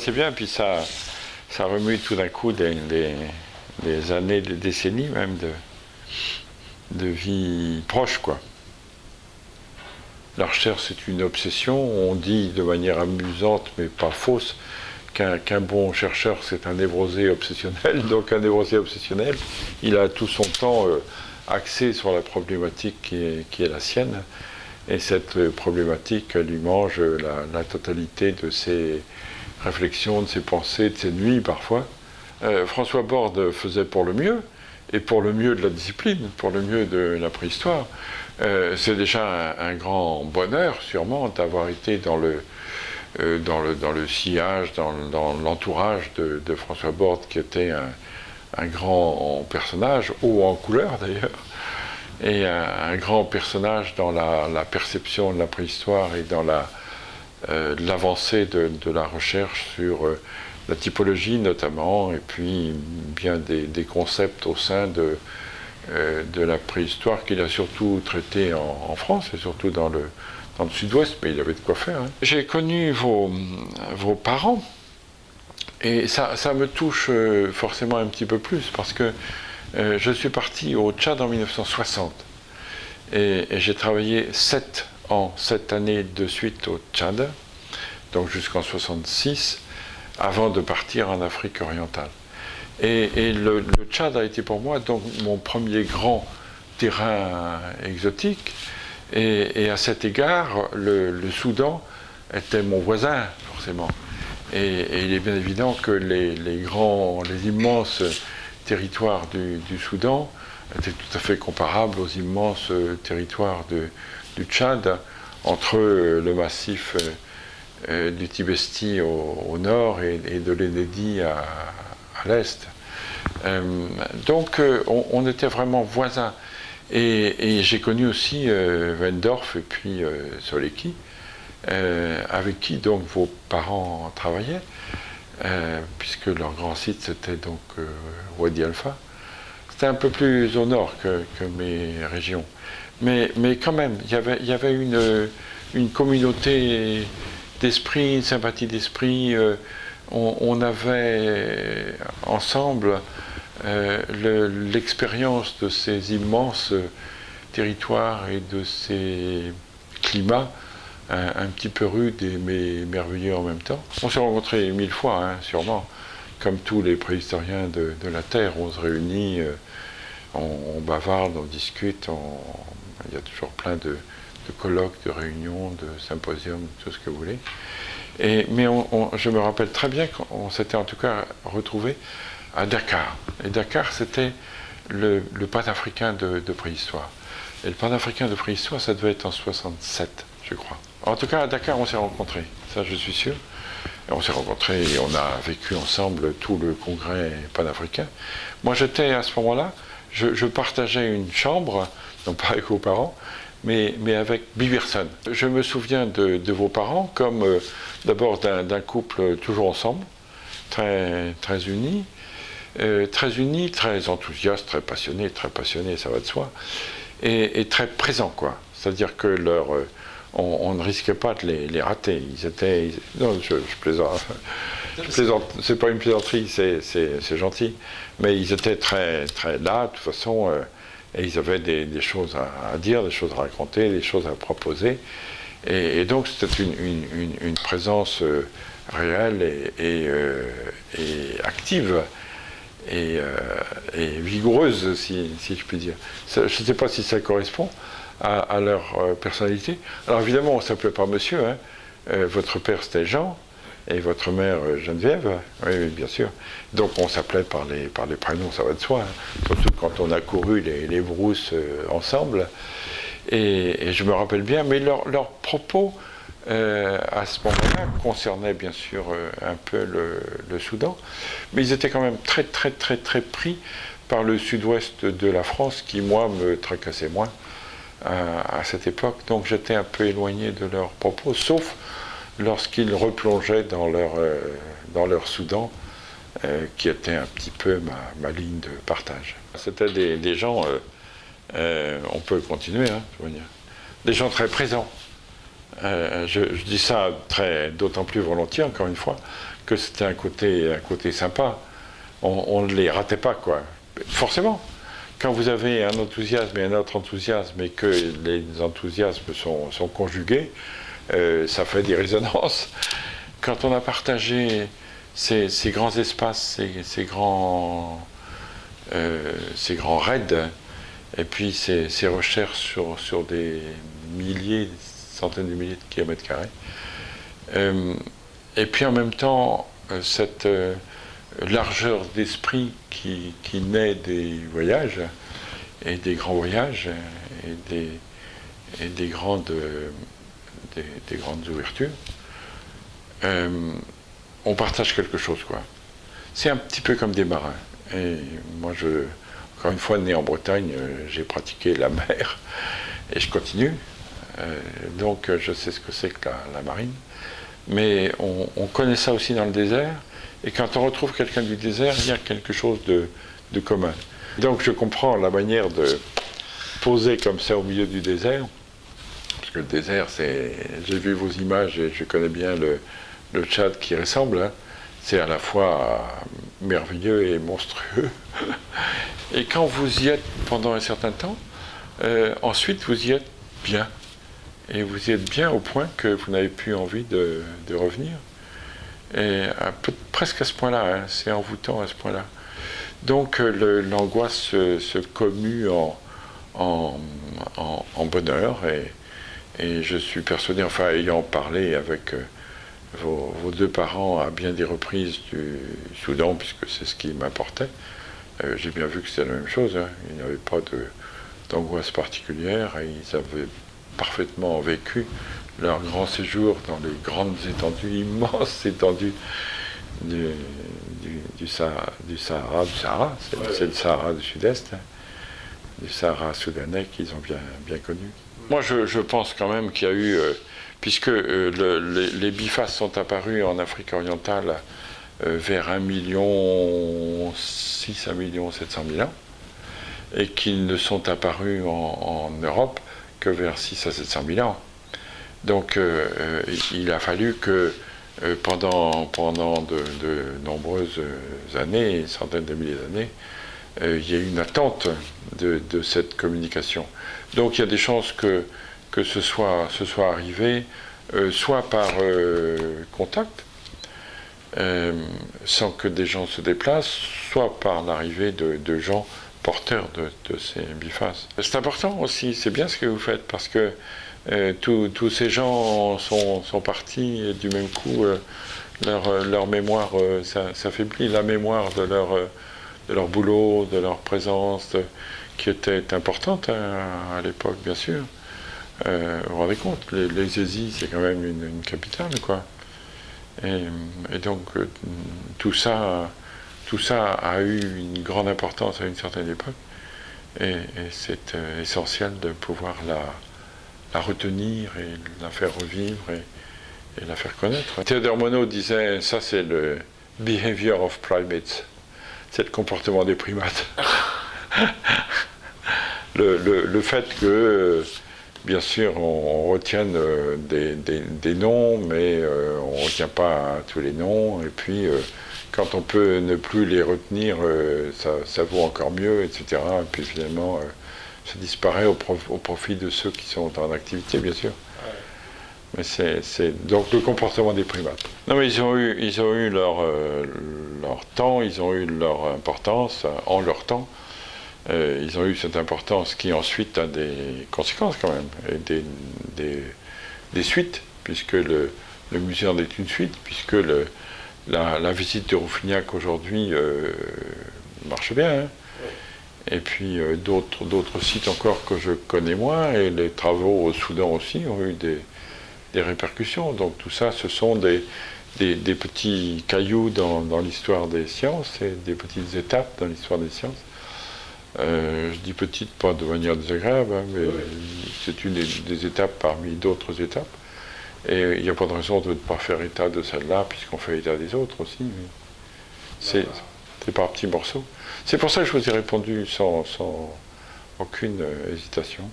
c'est bien, puis ça remue tout d'un coup des années, des décennies même de vie proche, quoi. La recherche, c'est une obsession. On dit de manière amusante, mais pas fausse, qu'un bon chercheur, c'est un névrosé obsessionnel. Donc un névrosé obsessionnel, il a tout son temps axé sur la problématique qui est la sienne. Et cette problématique lui mange la totalité de ses réflexions, de ses pensées, de ses nuits parfois. François Borde faisait pour le mieux, et pour le mieux de la discipline, pour le mieux de la préhistoire. C'est déjà un grand bonheur, sûrement, d'avoir été dans le sillage, dans l'entourage de François Borde, qui était un grand personnage, haut en couleur d'ailleurs, et un grand personnage dans la perception de la préhistoire et dans l'avancée de la recherche sur la typologie notamment, et puis bien des concepts au sein de la préhistoire qu'il a surtout traité en France et surtout dans le sud-ouest, mais il avait de quoi faire. Hein. J'ai connu vos parents, et ça me touche forcément un petit peu plus, parce que je suis parti au Tchad en 1960, et j'ai travaillé 7 années de suite au Tchad, donc jusqu'en 66, avant de partir en Afrique orientale. Et le Tchad a été pour moi donc mon premier grand terrain exotique, et à cet égard, le Soudan était mon voisin, forcément. Et il est bien évident que les immenses territoires du Soudan étaient tout à fait comparables aux immenses territoires du Tchad, entre le massif du Tibesti au nord et de l'Enedi à l'est. Donc on était vraiment voisins. Et j'ai connu aussi Wendorf et puis Solecki, avec qui donc vos parents travaillaient, puisque leur grand site c'était donc Wadi Alpha. C'était un peu plus au nord que mes régions. Mais quand même, il y avait une communauté d'esprit, une sympathie d'esprit. On avait ensemble l'expérience de ces immenses territoires et de ces climats un petit peu rudes mais merveilleux en même temps. On s'est rencontrés 1000 fois, hein, sûrement. Comme tous les préhistoriens de la Terre, on se réunit, on bavarde, on discute, il y a toujours plein de colloques, de réunions, de symposiums, tout ce que vous voulez. Mais je me rappelle très bien qu'on s'était en tout cas retrouvés à Dakar. Et Dakar, c'était le panafricain de préhistoire. Et le panafricain de préhistoire, ça devait être en 67, je crois. En tout cas, à Dakar, on s'est rencontrés, ça je suis sûr. Et on s'est rencontrés et on a vécu ensemble tout le congrès panafricain. Moi, j'étais à ce moment-là, je partageais une chambre, non pas avec vos parents, mais avec 8 personnes. Je me souviens de vos parents comme d'abord d'un couple toujours ensemble, très unis, très enthousiastes, très passionnés, ça va de soi, et très présents, quoi. C'est-à-dire que on ne risquait pas de les rater. Non, je plaisante. C'est pas une plaisanterie, c'est gentil. Mais ils étaient très là, de toute façon, et ils avaient des choses à dire, des choses à raconter, des choses à proposer. Et donc c'était une présence réelle et active et vigoureuse, si je puis dire. Je ne sais pas si ça correspond à leur personnalité. Alors évidemment, on ne s'appelait pas monsieur, hein. Votre père c'était Jean, et votre mère Geneviève, oui, bien sûr. Donc on s'appelait par les prénoms, ça va de soi, hein. Surtout quand on a couru les brousses ensemble. Et je me rappelle bien, mais leurs propos à ce moment-là concernaient bien sûr un peu le Soudan, mais ils étaient quand même très pris par le sud-ouest de la France, qui moi me tracassait moins à cette époque. Donc j'étais un peu éloigné de leurs propos, sauf lorsqu'ils replongeaient dans leur Soudan, qui était un petit peu ma ligne de partage. C'était des gens, on peut continuer, hein, je veux dire, des gens très présents. Je dis ça d'autant plus volontiers, encore une fois, que c'était un côté sympa. On ne les ratait pas, quoi. Forcément, quand vous avez un enthousiasme et un autre enthousiasme et que les enthousiasmes sont conjugués, ça fait des résonances. Quand on a partagé ces grands espaces, ces grands raids, et puis ces recherches sur des milliers, centaines de milliers de kilomètres carrés, et puis en même temps, cette largeur d'esprit qui naît des voyages, et des grands voyages, et des grandes ouvertures, on partage quelque chose, quoi. C'est un petit peu comme des marins. Et moi, encore une fois, né en Bretagne, j'ai pratiqué la mer, et je continue. Donc, je sais ce que c'est que la marine. Mais on connaît ça aussi dans le désert, et quand on retrouve quelqu'un du désert, il y a quelque chose de commun. Donc, je comprends la manière de poser comme ça au milieu du désert, parce que le désert, j'ai vu vos images et je connais bien le Tchad qui ressemble, hein. C'est à la fois merveilleux et monstrueux. Et quand vous y êtes pendant un certain temps, ensuite vous y êtes bien. Et vous y êtes bien au point que vous n'avez plus envie de revenir. Et presque à ce point-là, hein, c'est envoûtant à ce point-là. Donc l'angoisse se commue en bonheur. Et je suis persuadé, enfin ayant parlé avec vos deux parents à bien des reprises du Soudan, puisque c'est ce qui m'importait, j'ai bien vu que c'était la même chose, hein. Il n'y avait pas d'angoisse particulière, et ils avaient parfaitement vécu leur grand séjour dans les grandes étendues, immenses étendues du Sahara, c'est le Sahara du Sud-Est, hein, du Sahara soudanais qu'ils ont bien connu. Moi, je pense quand même qu'il y a eu, puisque les bifaces sont apparus en Afrique orientale vers 1,6 million, 1,7 million ans, et qu'ils ne sont apparus en Europe que vers 600 à 700 000 ans. Donc, il a fallu que pendant de nombreuses années, centaines de milliers d'années, il y ait une attente de cette communication. Donc il y a des chances que ce soit arrivé soit par contact, sans que des gens se déplacent, soit par l'arrivée de gens porteurs de ces bifaces. C'est important aussi, c'est bien ce que vous faites, parce que tous ces gens sont partis, et du même coup, leur mémoire s'affaiblit, la mémoire de leur boulot, de leur présence, qui était importante à l'époque, bien sûr. Vous vous rendez compte, les Zézis, c'est quand même une capitale, quoi. Et donc, tout ça a eu une grande importance à une certaine époque, et c'est essentiel de pouvoir la retenir et la faire revivre et la faire connaître. Théodore Monod disait, ça c'est le behavior of primates, c'est le comportement des primates. le fait que, bien sûr, on retienne des noms, mais on ne retient pas tous les noms, et puis quand on peut ne plus les retenir, ça vaut encore mieux, etc. Et puis finalement, ça disparaît au profit de ceux qui sont en activité, bien sûr. Mais c'est donc le comportement des primates. Non, mais ils ont eu leur temps, ils ont eu leur importance en leur temps. Ils ont eu cette importance qui ensuite a des conséquences quand même, et des suites, puisque le musée en est une suite, puisque la visite de Rouffignac aujourd'hui marche bien, hein. Et puis d'autres sites encore que je connais moins, et les travaux au Soudan aussi ont eu des répercussions. Donc tout ça, ce sont des petits cailloux dans l'histoire des sciences, et des petites étapes dans l'histoire des sciences. Je dis petite, pas de manière désagréable, hein, mais c'est une des étapes parmi d'autres étapes. Et il n'y a pas de raison de ne pas faire état de celle-là, puisqu'on fait état des autres aussi. C'est par petits morceaux. C'est pour ça que je vous ai répondu sans aucune hésitation.